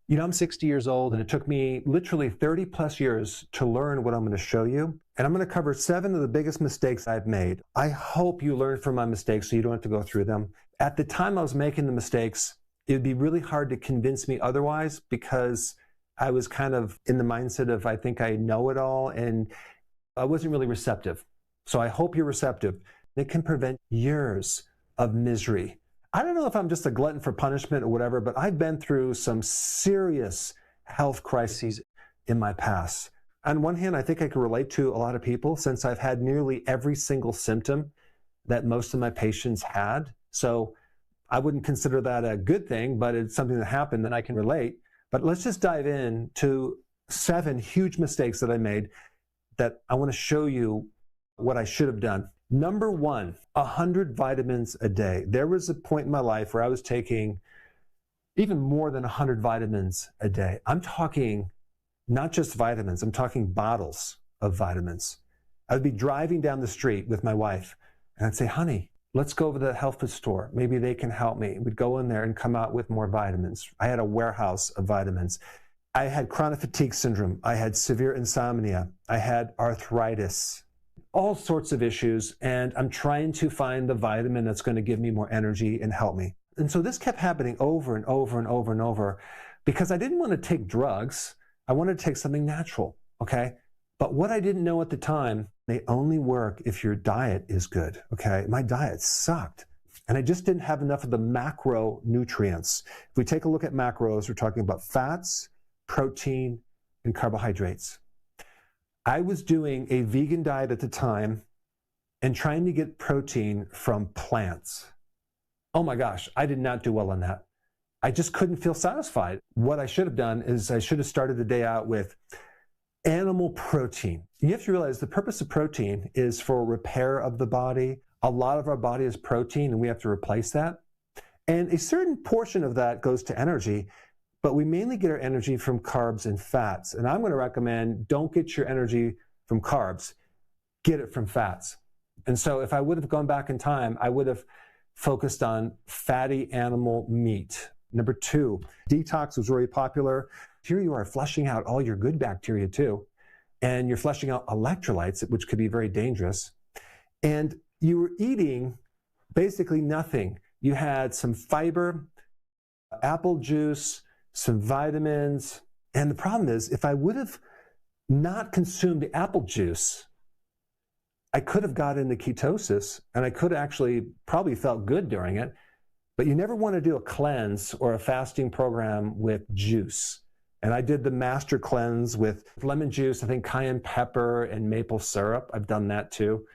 You know, I'm 60 years old, and it took me literally 30 plus years to learn what I'm going to show you. And I'm going to cover 7 of the biggest mistakes I've made. I hope you learn from my mistakes so you don't have to go through them. At the time I was making the mistakes, it would be really hard to convince me otherwise, because I was kind of in the mindset of, I think I know it all, and I wasn't really receptive. So I hope you're receptive. It can prevent years of misery. I don't know if I'm just a glutton for punishment or whatever, but I've been through some serious health crises in my past. On one hand, I think I can relate to a lot of people, since I've had nearly every single symptom that most of my patients had. So I wouldn't consider that a good thing, but it's something that happened that I can relate. But let's just dive in to 7 huge mistakes that I made that I want to show you what I should have done. Number 1, 100 vitamins a day. There was a point in my life where I was taking even more than 100 vitamins a day. I'm talking not just vitamins, I'm talking bottles of vitamins. I would be driving down the street with my wife, and I'd say, honey, let's go over to the health food store. Maybe they can help me. We'd go in there and come out with more vitamins. I had a warehouse of vitamins. I had chronic fatigue syndrome. I had severe insomnia. I had arthritis, all sorts of issues. And I'm trying to find the vitamin that's going to give me more energy and help me. And so this kept happening over and over and over and over, because I didn't want to take drugs. I wanted to take something natural, okay? But what I didn't know at the time, they only work if your diet is good, okay? My diet sucked, and I just didn't have enough of the macronutrients. If we take a look at macros, we're talking about fats, protein, and carbohydrates. I was doing a vegan diet at the time and trying to get protein from plants. Oh my gosh, I did not do well on that. I just couldn't feel satisfied. What I should have done is I should have started the day out with animal protein. You have to realize the purpose of protein is for repair of the body. A lot of our body is protein, and we have to replace that. And a certain portion of that goes to energy, but we mainly get our energy from carbs and fats. And I'm going to recommend, don't get your energy from carbs, get it from fats. And so if I would have gone back in time, I would have focused on fatty animal meat. Number 2, detox was very popular. Here you are flushing out all your good bacteria too, and you're flushing out electrolytes, which could be very dangerous. And you were eating basically nothing. You had some fiber, apple juice, some vitamins. And the problem is, if I would have not consumed the apple juice, I could have got into ketosis, and I could actually probably felt good during it. But you never want to do a cleanse or a fasting program with juice. And I did the master cleanse with lemon juice, I think cayenne pepper and maple syrup. I've done that too.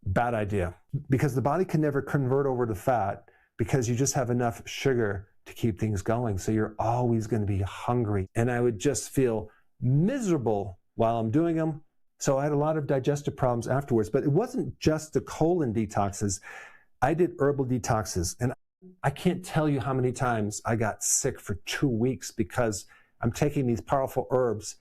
Bad idea, because the body can never convert over to fat, because you just have enough sugar to keep things going. So you're always going to be hungry. And I would just feel miserable while I'm doing them. So I had a lot of digestive problems afterwards. But it wasn't just the colon detoxes. I did herbal detoxes. And I can't tell you how many times I got sick for 2 weeks because I'm taking these powerful herbs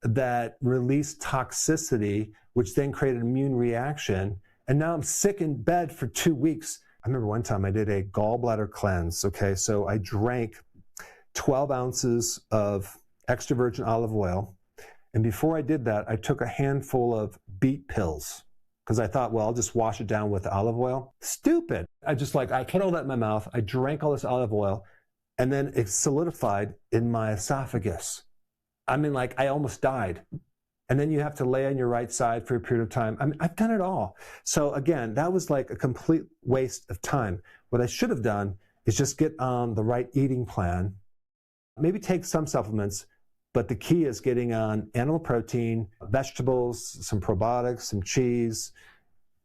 that release toxicity, which then create an immune reaction. And now I'm sick in bed for 2 weeks. I remember one time I did a gallbladder cleanse, okay? So I drank 12 ounces of extra virgin olive oil. And before I did that, I took a handful of beet pills, because I thought, well, I'll just wash it down with olive oil. Stupid. I put all that in my mouth. I drank all this olive oil, and then it solidified in my esophagus. I mean, like, I almost died. And then you have to lay on your right side for a period of time. I mean, I've done it all. So again, that was like a complete waste of time. What I should have done is just get on the right eating plan, maybe take some supplements, but the key is getting on animal protein, vegetables, some probiotics, some cheese.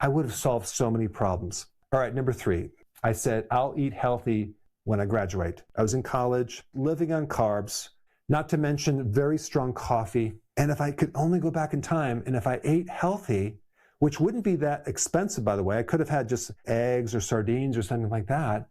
I would have solved so many problems. All right, number 3, I said, I'll eat healthy when I graduate. I was in college, living on carbs, not to mention very strong coffee. And if I could only go back in time, and if I ate healthy, which wouldn't be that expensive, by the way, I could have had just eggs or sardines or something like that.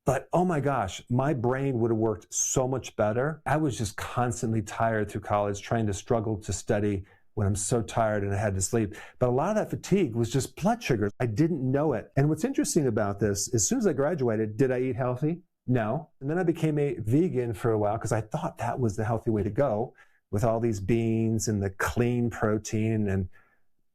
But oh my gosh, my brain would have worked so much better. I was just constantly tired through college, trying to struggle to study when I'm so tired and I had to sleep. But a lot of that fatigue was just blood sugar. I didn't know it. And what's interesting about this, as soon as I graduated, did I eat healthy? No. And then I became a vegan for a while because I thought that was the healthy way to go with all these beans and the clean protein. And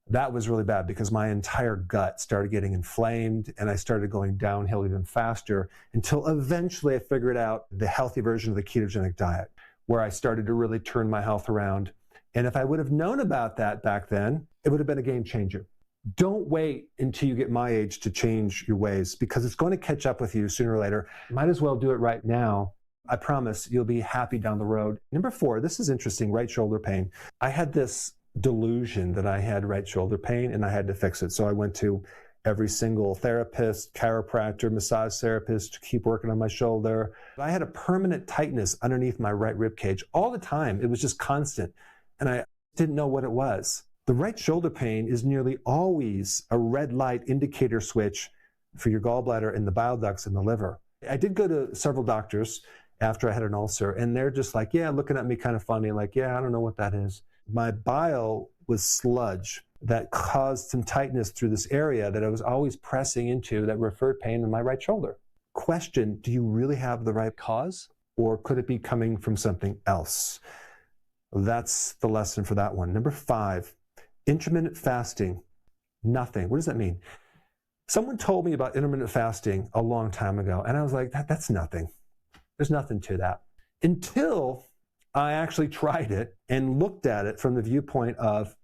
that was really bad because my entire gut started getting inflamed and I started going downhill even faster until eventually I figured out the healthy version of the ketogenic diet, where I started to really turn my health around. And if I would have known about that back then, it would have been a game changer. Don't wait until you get my age to change your ways because it's going to catch up with you sooner or later. Might as well do it right now. I promise you'll be happy down the road. Number 4, this is interesting, right shoulder pain. I had this delusion that I had right shoulder pain and I had to fix it. So I went to every single therapist, chiropractor, massage therapist to keep working on my shoulder. I had a permanent tightness underneath my right rib cage all the time. It was just constant. And I didn't know what it was. The right shoulder pain is nearly always a red light indicator switch for your gallbladder and the bile ducts in the liver. I did go to several doctors after I had an ulcer, and they're just like, yeah, looking at me kind of funny, like, yeah, I don't know what that is. My bile was sludge that caused some tightness through this area that I was always pressing into that referred pain in my right shoulder. Question, do you really have the right cause, or could it be coming from something else? That's the lesson for that one. Number 5, intermittent fasting. Nothing. What does that mean? Someone told me about intermittent fasting a long time ago, and I was like, that's nothing. There's nothing to that. Until I actually tried it and looked at it from the viewpoint of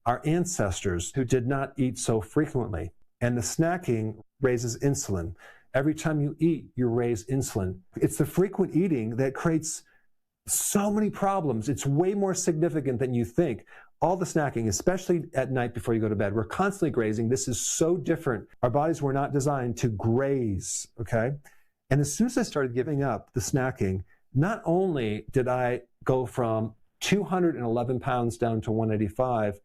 our ancestors who did not eat so frequently. And the snacking raises insulin. Every time you eat, you raise insulin. It's the frequent eating that creates so many problems. It's way more significant than you think. All the snacking, especially at night before you go to bed, we're constantly grazing. This is so different. Our bodies were not designed to graze, okay? And as soon as I started giving up the snacking, not only did I go from 211 pounds down to 185,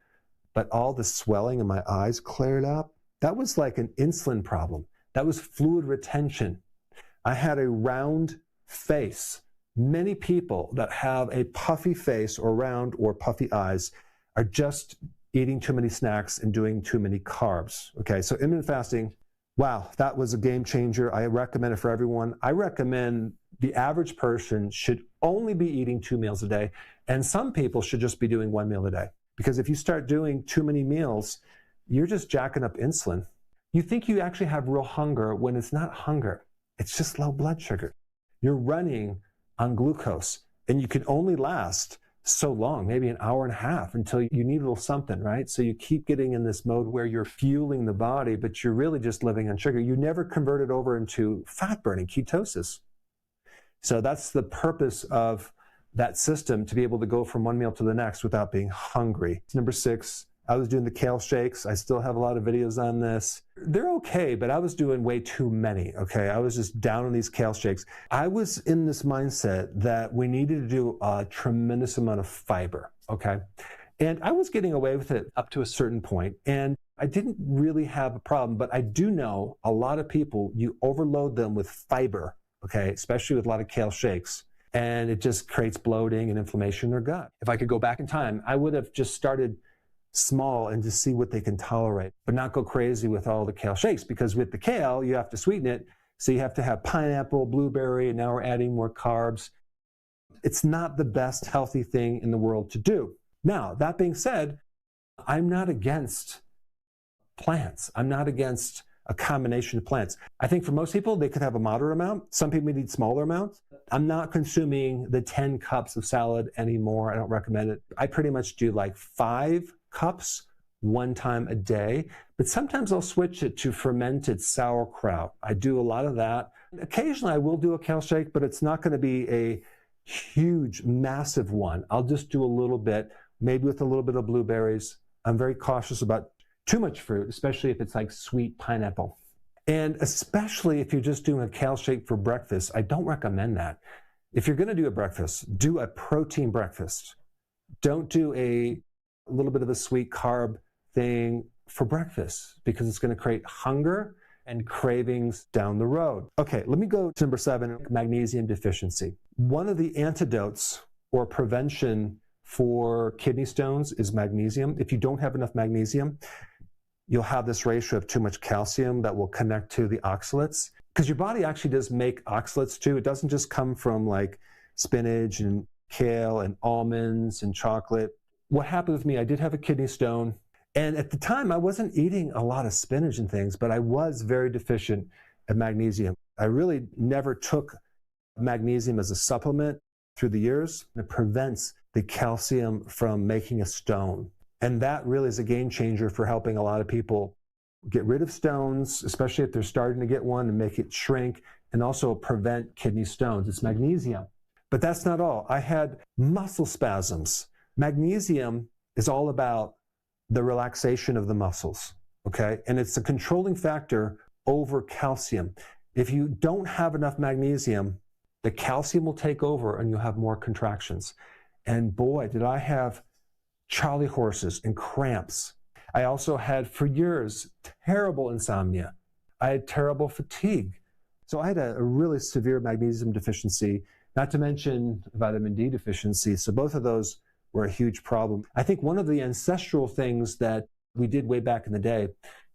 but all the swelling in my eyes cleared up. That was like an insulin problem. That was fluid retention. I had a round face. Many people that have a puffy face or round or puffy eyes are just eating too many snacks and doing too many carbs. Okay, so intermittent fasting, wow, that was a game changer. I recommend it for everyone. I recommend the average person should only be eating 2 meals a day, and some people should just be doing 1 meal a day. Because if you start doing too many meals, you're just jacking up insulin. You think you actually have real hunger when it's not hunger. It's just low blood sugar. You're running on glucose, and you can only last so long, maybe an hour and a half until you need a little something, right? So you keep getting in this mode where you're fueling the body, but you're really just living on sugar. You never convert it over into fat burning, ketosis. So that's the purpose of that system, to be able to go from one meal to the next without being hungry. Number 6, I was doing the kale shakes. I still have a lot of videos on this. They're okay, but I was doing way too many, okay? I was just down on these kale shakes. I was in this mindset that we needed to do a tremendous amount of fiber, okay? And I was getting away with it up to a certain point, and I didn't really have a problem, but I do know a lot of people, you overload them with fiber, okay? Especially with a lot of kale shakes, and it just creates bloating and inflammation in their gut. If I could go back in time, I would have just started small and just see what they can tolerate, but not go crazy with all the kale shakes, because with the kale, you have to sweeten it. So you have to have pineapple, blueberry, and now we're adding more carbs. It's not the best healthy thing in the world to do. Now, that being said, I'm not against plants. I'm not against a combination of plants. I think for most people, they could have a moderate amount. Some people need smaller amounts. I'm not consuming the 10 cups of salad anymore. I don't recommend it. I pretty much do like 5 cups 1 time a day, but sometimes I'll switch it to fermented sauerkraut. I do a lot of that. Occasionally I will do a kale shake, but it's not going to be a huge, massive one. I'll just do a little bit, maybe with a little bit of blueberries. I'm very cautious about too much fruit, especially if it's like sweet pineapple. And especially if you're just doing a kale shake for breakfast, I don't recommend that. If you're going to do a breakfast, do a protein breakfast. Don't do a little bit of a sweet carb thing for breakfast, because it's going to create hunger and cravings down the road. Okay, let me go to number 7, magnesium deficiency. One of the antidotes or prevention for kidney stones is magnesium. If you don't have enough magnesium, you'll have this ratio of too much calcium that will connect to the oxalates. Because your body actually does make oxalates too. It doesn't just come from like spinach and kale and almonds and chocolate. What happened with me, I did have a kidney stone. And at the time, I wasn't eating a lot of spinach and things, but I was very deficient at magnesium. I really never took magnesium as a supplement through the years. It prevents the calcium from making a stone. And that really is a game changer for helping a lot of people get rid of stones, especially if they're starting to get one, and make it shrink, and also prevent kidney stones. It's magnesium. But that's not all. I had muscle spasms. Magnesium is all about the relaxation of the muscles, okay? And it's a controlling factor over calcium. If you don't have enough magnesium, the calcium will take over and you'll have more contractions. And boy, did I have charley horses and cramps. I also had, for years, terrible insomnia. I had terrible fatigue. So I had a really severe magnesium deficiency, not to mention vitamin D deficiency. So both of those were a huge problem. I think one of the ancestral things that we did way back in the day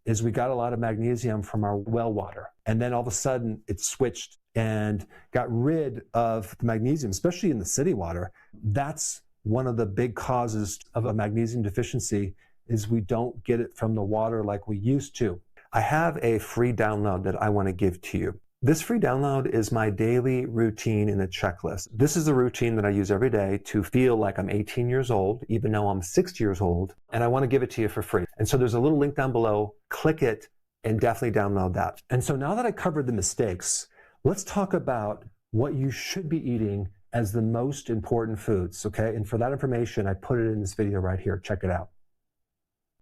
is we got a lot of magnesium from our well water. And then all of a sudden it switched and got rid of the magnesium, especially in the city water. That's one of the big causes of a magnesium deficiency, is we don't get it from the water like we used to. I have a free download that I want to give to you. This free download is my daily routine in a checklist. This is a routine that I use every day to feel like I'm 18 years old, even though I'm 60 years old, and I want to give it to you for free. And so there's a little link down below. Click it and definitely download that. And so now that I covered the mistakes, let's talk about what you should be eating as the most important foods, okay? And for that information, I put it in this video right here. Check it out.